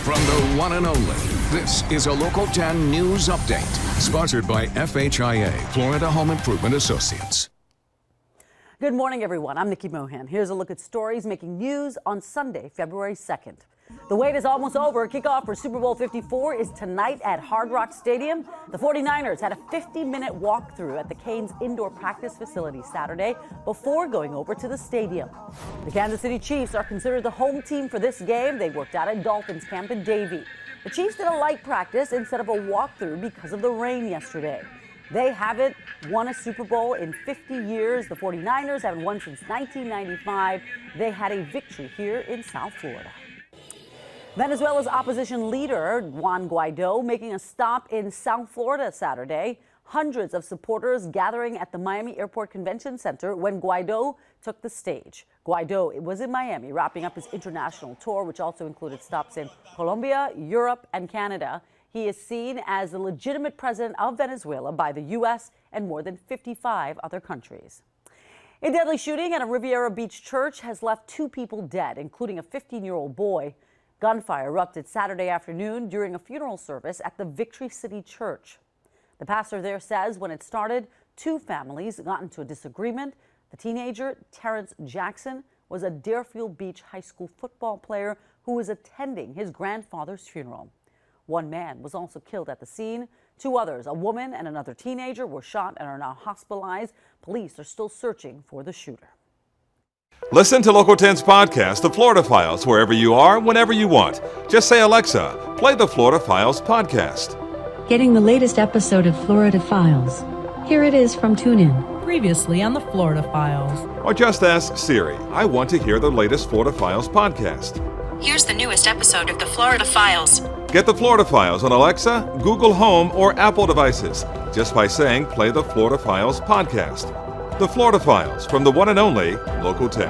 From the one and only, this is a Local 10 News Update, sponsored by FHIA, Florida Home Improvement Associates. Good morning, everyone. I'm Nikki Mohan. Here's a look at stories making news on Sunday, February 2nd. The wait is almost over. Kickoff for Super Bowl 54 is tonight at Hard Rock Stadium. The 49ers had a 50-minute walkthrough at the Canes indoor practice facility Saturday before going over to the stadium. The Kansas City Chiefs are considered the home team for this game. They worked out at Dolphins camp in Davie. The Chiefs did a light practice instead of a walkthrough because of the rain yesterday. They haven't won a Super Bowl in 50 years. The 49ers haven't won since 1995. They had a victory here in South Florida. Venezuela's opposition leader, Juan Guaido, making a stop in South Florida Saturday. Hundreds of supporters gathering at the Miami Airport Convention Center when Guaido took the stage. Guaido was in Miami wrapping up his international tour, which also included stops in Colombia, Europe, and Canada. He is seen as the legitimate president of Venezuela by the U.S. and more than 55 other countries. A deadly shooting at a Riviera Beach church has left 2 people dead, including a 15-year-old boy. Gunfire erupted Saturday afternoon during a funeral service at the Victory City Church. The pastor there says when it started, 2 families got into a disagreement. The teenager, Terrence Jackson, was a Deerfield Beach High School football player who was attending his grandfather's funeral. 1 man was also killed at the scene. 2 others, a woman and another teenager, were shot and are now hospitalized. Police are still searching for the shooter. Listen to Local 10's podcast, The Florida Files, wherever you are, whenever you want. Just say, Alexa, play the Florida Files podcast. Getting the latest episode of Florida Files. Here it is from TuneIn. Previously on the Florida Files. Or just ask Siri, I want to hear the latest Florida Files podcast. Here's the newest episode of the Florida Files. Get the Florida Files on Alexa, Google Home, or Apple devices just by saying play the Florida Files podcast. The Florida Files from the one and only Local 10.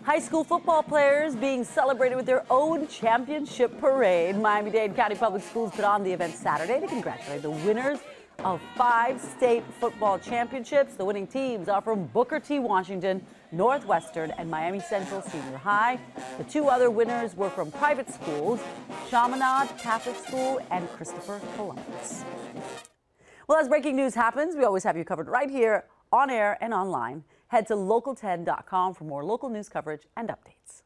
High school football players being celebrated with their own championship parade. Miami-Dade County Public Schools put on the event Saturday to congratulate the winners of 5 state football championships. The winning teams are from Booker T. Washington, Northwestern, and Miami Central Senior High. The 2 other winners were from private schools, Chaminade Catholic School and Christopher Columbus. Well, as breaking news happens, we always have you covered right here on air and online. Head to local10.com for more local news coverage and updates.